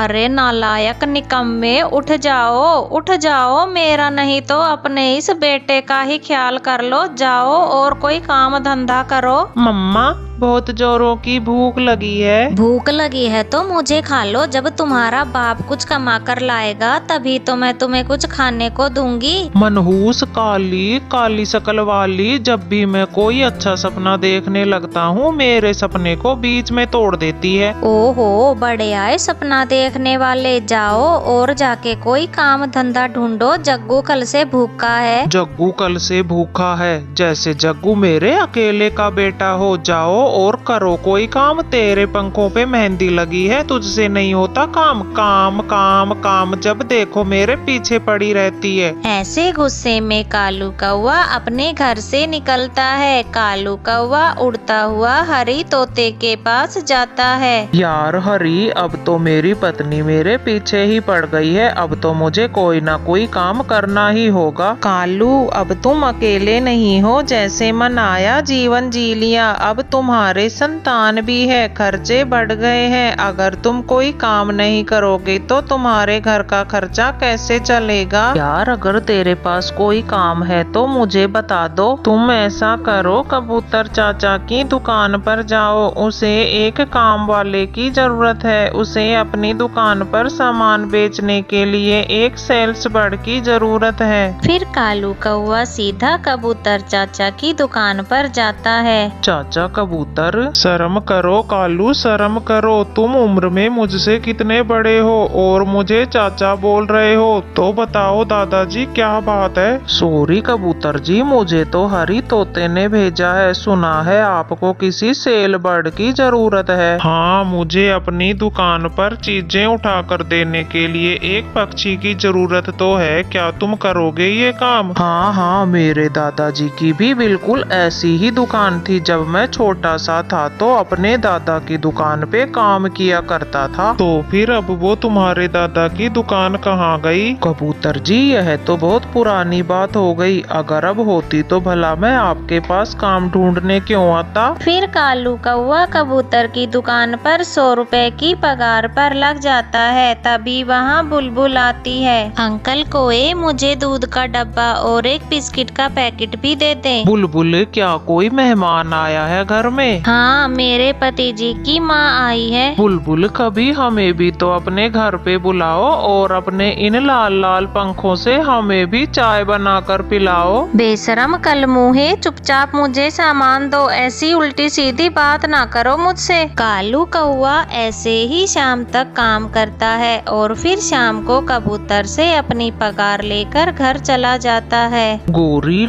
अरे नालायक निकम्मे, उठ जाओ, मेरा नहीं तो अपने इस बेटे का ही ख्याल कर लो। जाओ और कोई काम धंधा करो। मम्मा बहुत जोरों की भूख लगी है। भूख लगी है तो मुझे खा लो। जब तुम्हारा बाप कुछ कमा कर लाएगा तभी तो मैं तुम्हें कुछ खाने को दूंगी। मनहूस काली शकल वाली, जब भी मैं कोई अच्छा सपना देखने लगता हूँ मेरे सपने को बीच में तोड़ देती है। ओहो, बड़े आए सपना देखने वाले। जाओ और जाके कोई काम धंधा ढूंढो। जग्गू कल से भूखा है। जग्गू कल से भूखा है? जैसे जग्गू मेरे अकेले का बेटा हो। जाओ और करो कोई काम। तेरे पंखों पे मेहंदी लगी है, तुझसे नहीं होता काम। काम काम काम, जब देखो मेरे पीछे पड़ी रहती है। ऐसे गुस्से में कालू कौवा अपने घर से निकलता है। कालू कौवा उड़ता हुआ हरी तोते के पास जाता है। यार हरी, अब तो मेरी पत्नी मेरे पीछे ही पड़ गई है। अब तो मुझे कोई ना कोई काम करना ही होगा। कालू, अब तुम अकेले नहीं हो। जैसे मनाया जीवन जी लिया, अब तुम्हारे संतान भी है। खर्चे बढ़ गए हैं। अगर तुम कोई काम नहीं करोगे तो तुम्हारे घर का खर्चा कैसे चलेगा? यार अगर तेरे पास कोई काम है तो मुझे बता दो। तुम ऐसा करो, कबूतर चाचा की दुकान पर जाओ। उसे एक काम वाले की जरूरत है। उसे अपनी दुकान पर सामान बेचने के लिए एक सेल्स बर्ड की जरूरत है। फिर कालू कौवा सीधा कबूतर चाचा की दुकान पर जाता है। चाचा कबूतर, शर्म करो कालू, शर्म करो। तुम उम्र में मुझसे कितने बड़े हो और मुझे चाचा बोल रहे हो? तो बताओ दादाजी क्या बात है? सॉरी कबूतर जी, मुझे तो हरी तोते ने भेजा है। सुना है आपको किसी सेल बर्ड की जरूरत है। हाँ, मुझे अपनी दुकान पर चीजें उठा कर देने के लिए एक पक्षी की जरूरत तो है। क्या तुम करोगे ये काम? हाँ हाँ, मेरे दादाजी की भी बिल्कुल ऐसी ही दुकान थी। जब मैं छोटा सा था तो अपने दादा की दुकान पे काम किया करता था। तो फिर अब वो तुम्हारे दादा की दुकान कहाँ गई? कबूतर जी, यह तो बहुत पुरानी बात हो गई। अगर अब होती तो भला मैं आपके पास काम ढूंढने क्यों आता? फिर कालू कौवा कबूतर की दुकान पर 100 रुपए की पगार पर लग जाता है। तभी वहाँ बुलबुल आती है। अंकल कोए, मुझे दूध का डब्बा और एक बिस्किट का पैकेट भी दे दे। बुलबुल, क्या कोई मेहमान आया है घर में? हाँ, मेरे पति जी की माँ आई है। बुलबुल, कभी हमें भी तो अपने घर पे बुलाओ और अपने इन लाल लाल पंखों से हमें भी चाय बनाकर पिलाओ। बेशरम कलमुहे, चुपचाप मुझे सामान दो। ऐसी उल्टी सीधी बात ना करो मुझसे। कालू कौवा ऐसे ही शाम तक काम करता है और फिर शाम को कबूतर से अपनी पगार लेकर घर चला जाता है। गोरी,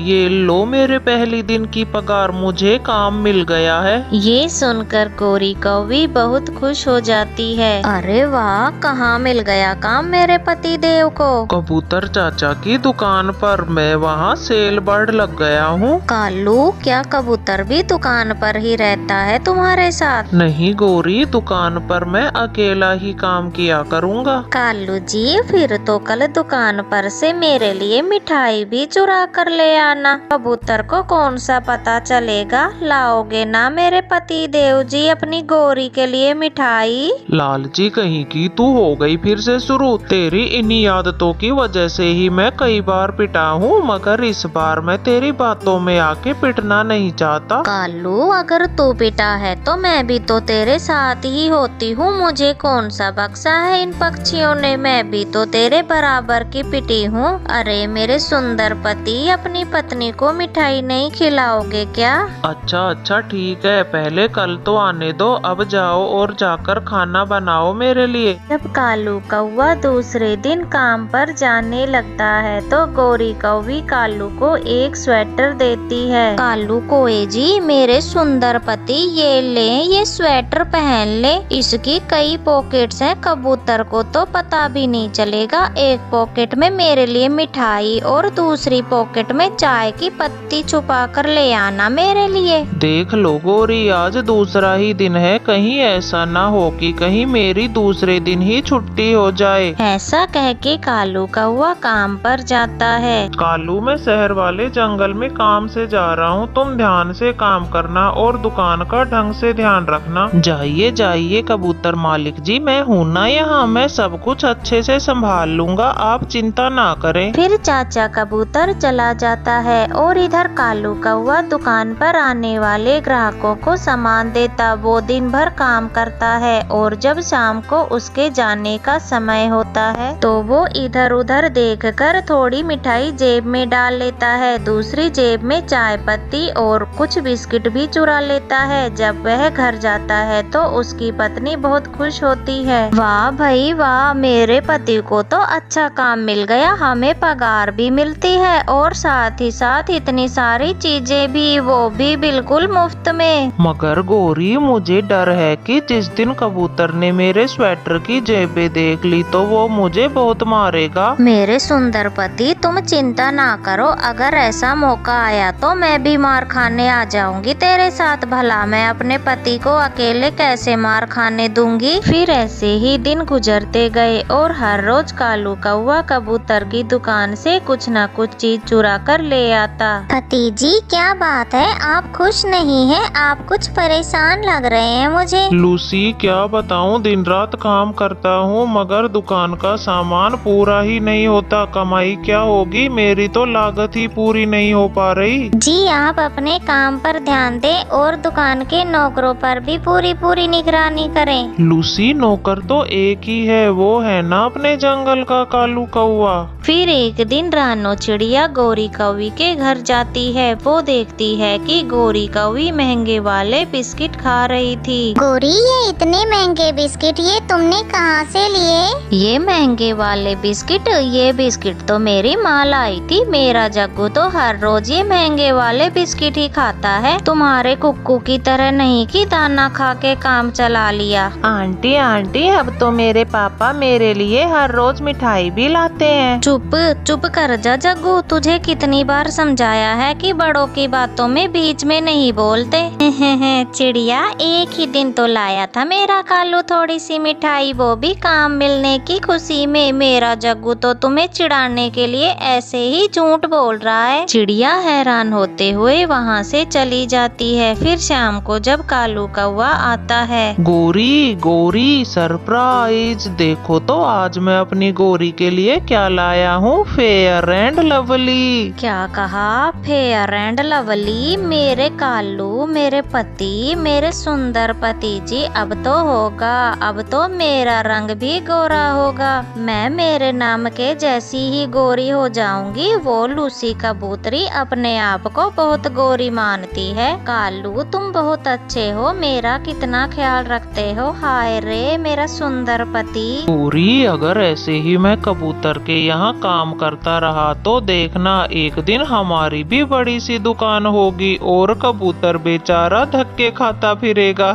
ये लो मेरे पहली दिन की पगार। मुझे काम मिल गया है। ये सुनकर गोरी कौवी बहुत खुश हो जाती है। अरे वाह, कहाँ मिल गया काम मेरे पति देव को? कबूतर चाचा की दुकान पर। मैं वहाँ सेल बर्ड लग गया हूँ। कालू, क्या कबूतर भी दुकान पर ही रहता है तुम्हारे साथ? नहीं गोरी, दुकान पर मैं अकेला ही काम किया करूँगा। कालू जी, फिर तो कल दुकान पर से मेरे लिए मिठाई भी चुरा कर ले आना। कबूतर को कौन सा पता चलेगा। लाओगे ना मेरे पति देव जी अपनी गोरी के लिए मिठाई? लालची कहीं की, तू हो गई फिर से शुरू। तेरी इन्हीं आदतों की वजह से ही मैं कई बार पिटा हूँ, मगर इस बार मैं तेरी बातों में आके पिटना नहीं चाहता। कालू, अगर तू पिटा है तो मैं भी तो तेरे साथ ही होती हूँ। मुझे कौन सा बख्शा है इन पक्षियों ने? मैं भी तो तेरे बराबर की पिटी हूँ। अरे मेरे सुंदर पति, अपनी पत्नी को मिठाई नहीं खिलाओगे क्या? अच्छा ठीक है, पहले कल तो आने दो। अब जाओ और जाकर खाना बनाओ मेरे लिए। जब कालू कौवा दूसरे दिन काम पर जाने लगता है तो गोरी कौवी कालू को एक स्वेटर देती है। कालू कोए जी, मेरे सुंदर पति, ये ले, ये स्वेटर पहन ले। इसकी कई पॉकेट्स हैं, कबूतर को तो पता भी नहीं चलेगा। एक पॉकेट में मेरे लिए मिठाई और दूसरी पॉकेट में चाय की पत्ती छुपा कर ले आना मेरे लिए। देख देख लो गोरी, आज दूसरा ही दिन है, कहीं ऐसा ना हो कि कहीं मेरी दूसरे दिन ही छुट्टी हो जाए। ऐसा कह के कालू कौवा काम पर जाता है। कालू, मैं शहर वाले जंगल में काम से जा रहा हूँ, तुम ध्यान से काम करना और दुकान का ढंग से ध्यान रखना। जाइए जाइए कबूतर मालिक जी, मैं हूँ ना यहाँ, मैं सब कुछ अच्छे से संभाल लूंगा, आप चिंता ना करें। फिर चाचा कबूतर चला जाता है और इधर कालू कौवा दुकान पर आने वाले ग्राहकों को सामान देता। वो दिन भर काम करता है और जब शाम को उसके जाने का समय होता है तो वो इधर उधर देखकर थोड़ी मिठाई जेब में डाल लेता है, दूसरी जेब में चाय पत्ती और कुछ बिस्किट भी चुरा लेता है। जब वह घर जाता है तो उसकी पत्नी बहुत खुश होती है। वाह भाई वाह, मेरे पति को तो अच्छा काम मिल गया, हमें पगार भी मिलती है और साथ ही साथ इतनी सारी चीजें भी, वो भी बिल्कुल मुफ्त में। मगर गोरी, मुझे डर है कि जिस दिन कबूतर ने मेरे स्वेटर की जेबें देख ली तो वो मुझे बहुत मारेगा। मेरे सुंदर पति, तुम चिंता ना करो, अगर ऐसा मौका आया तो मैं भी मार खाने आ जाऊंगी तेरे साथ। भला मैं अपने पति को अकेले कैसे मार खाने दूंगी। फिर ऐसे ही दिन गुजरते गए और हर रोज कालू कौवा कबूतर की दुकान से कुछ न कुछ चीज चुरा कर ले आता। पति जी, क्या बात है, आप खुश नहीं हैं? आप कुछ परेशान लग रहे हैं मुझे। लूसी, क्या बताऊं, दिन रात काम करता हूँ मगर दुकान का सामान पूरा ही नहीं होता। कमाई क्या होगी, मेरी तो लागत ही पूरी नहीं हो पा रही। जी, आप अपने काम पर ध्यान दें और दुकान के नौकरों पर भी पूरी निगरानी करें। लूसी, नौकर तो एक ही है, वो है ना अपने जंगल का कालू कौवा। फिर एक दिन रानो चिड़िया गोरी कौवी के घर जाती है। वो देखती है कि गोरी कौवी महंगे वाले बिस्किट खा रही थी। गोरी, ये इतने महंगे बिस्किट ये तुमने कहाँ से लिए? ये महंगे वाले बिस्किट, ये बिस्किट तो मेरी माँ लाई थी। मेरा जग्गू तो हर रोज ये महंगे वाले बिस्किट ही खाता है, तुम्हारे कुक्कू की तरह नहीं कि दाना खा के काम चला लिया। आंटी आंटी, अब तो मेरे पापा मेरे लिए हर रोज मिठाई भी लाते हैं। चुप चुप कर जा जग्गू, तुझे कितनी बार समझाया है कि बड़ों की बातों में बीच में नहीं बोलते। चिड़िया, एक ही दिन तो लाया था मेरा कालू थोड़ी सी मिठाई, वो भी काम मिलने की खुशी में। मेरा जग्गू तो तुम्हें चिढ़ाने के लिए ऐसे ही झूठ बोल रहा है। चिड़िया हैरान होते हुए वहाँ से चली जाती है। फिर शाम को जब कालू कौवा आता है। गोरी गोरी, सरप्राइज, देखो तो आज मैं अपनी गोरी के लिए क्या लाया हूँ, फेयर एंड लवली। क्या कहा? Fair and lovely? मेरे कालू, मेरे पति, मेरे सुंदर पति जी, अब तो होगा, अब तो मेरा रंग भी गोरा होगा। मैं मेरे नाम के जैसी ही गोरी हो जाऊंगी। वो लूसी कबूतरी अपने आप को बहुत गोरी मानती है। कालू, तुम बहुत अच्छे हो, मेरा कितना ख्याल रखते हो। हाय रे मेरा सुंदर पति। गोरी, अगर ऐसे ही मैं कबूतर के यहाँ काम करता रहा तो देखना, एक दिन हमारी भी बड़ी सी दुकान होगी और कबूतर बेचारा धक्के खाता फिरेगा।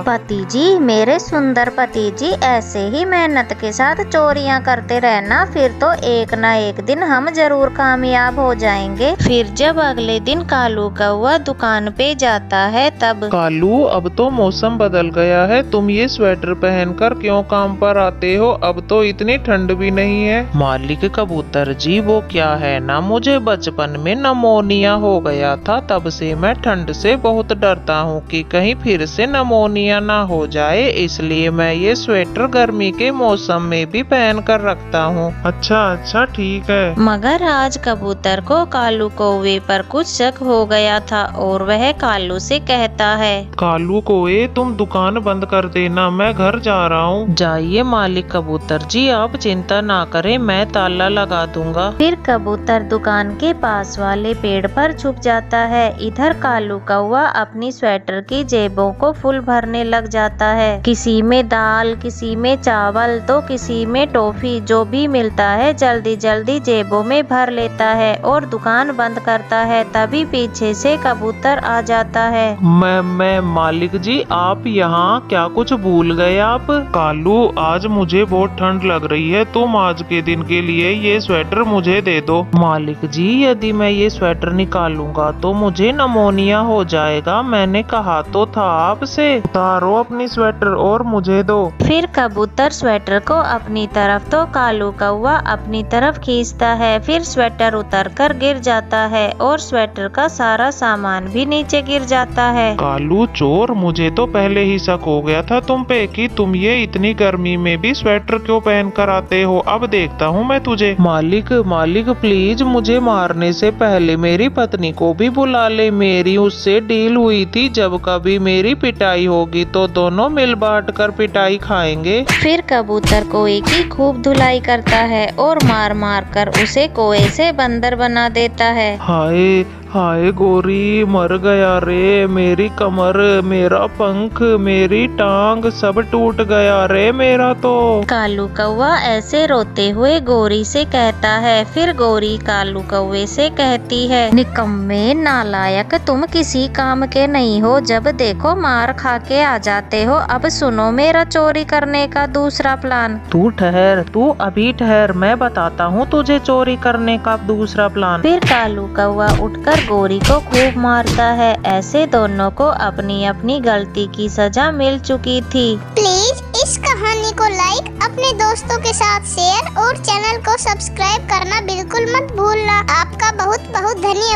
पति जी, मेरे सुंदर पति जी, ऐसे ही मेहनत के साथ चोरियां करते रहना, फिर तो एक न एक दिन हम जरूर कामयाब हो जाएंगे। फिर जब अगले दिन कालू कौवा दुकान पे जाता है तब। कालू, अब तो मौसम बदल गया है, तुम ये स्वेटर पहनकर क्यों काम पर आते हो? अब तो इतनी ठंड भी नहीं है। मालिक कबूतर जी, वो क्या है ना, मुझे बचपन में नमोनिया हो गया था, तब से मैं ठंड से बहुत डरता हूँ कि कहीं फिर से नमोनिया ना हो जाए, इसलिए मैं ये स्वेटर गर्मी के मौसम में भी पहन कर रखता हूँ। अच्छा अच्छा, ठीक है। मगर आज कबूतर को कालू कौवे पर कुछ शक हो गया था और वह कालू से कहता है। कालू कौवे, तुम दुकान बंद कर देना, मैं घर जा रहा हूँ। जाइए मालिक कबूतर जी, आप चिंता ना करें, मैं ताला लगा दूंगा। फिर कबूतर दुकान के पास वाले पेड़ पर छुप जाता है। इधर कालू कौवा अपनी स्वेटर की जेबों को फुल भरने लग जाता है। किसी में दाल, किसी में चावल तो किसी में टॉफी, जो भी मिलता है जल्दी जल्दी जेबों में भर लेता है और दुकान बंद करता है। तभी पीछे से कबूतर आ जाता है। मैं मालिक जी, आप यहाँ क्या कुछ भूल गए आप? कालू, आज मुझे बहुत ठंड लग रही है, तुम आज के दिन के लिए ये स्वेटर मुझे दे दो। मालिक जी, यदि मैं ये स्वेटर निकालूंगा तो मुझे नमोनिया मियाँ हो जाएगा, मैंने कहा तो था आपसे। उतारो अपनी स्वेटर और मुझे दो। फिर कबूतर स्वेटर को अपनी तरफ तो कालू कौवा अपनी तरफ खींचता है। फिर स्वेटर उतरकर गिर जाता है और स्वेटर का सारा सामान भी नीचे गिर जाता है। कालू चोर, मुझे तो पहले ही शक हो गया था तुम पे कि तुम ये इतनी गर्मी में भी स्वेटर क्यों पहन कर आते हो। अब देखता हूँ मैं तुझे। मालिक मालिक प्लीज मुझे मारने से पहले मेरी पत्नी को भी बुला ले। मेरी उससे डील हुई थी, जब कभी मेरी पिटाई होगी तो दोनों मिल बांट कर पिटाई खाएंगे। फिर कबूतर कोए की खूब धुलाई करता है और मार मार कर उसे कोए से बंदर बना देता है। हाय हाय गोरी, मर गया रे। मेरी कमर, मेरा पंख, मेरी टांग सब टूट गया रे मेरा तो। कालू कौवा ऐसे रोते हुए गोरी से कहता है। फिर गोरी कालू कौवे से कहती है, निकम्मे नालायक, तुम किसी काम के नहीं हो, जब देखो मार खा के आ जाते हो। अब सुनो मेरा चोरी करने का दूसरा प्लान। तू ठहर, तू अभी ठहर, मैं बताता हूँ तुझे चोरी करने का दूसरा प्लान। फिर कालू कौवा उठकर गोरी को खूब मारता है। ऐसे दोनों को अपनी अपनी गलती की सजा मिल चुकी थी। प्लीज इस कहानी को लाइक, अपने दोस्तों के साथ शेयर और चैनल को सब्सक्राइब करना बिल्कुल मत भूलना। आपका बहुत बहुत धन्यवाद।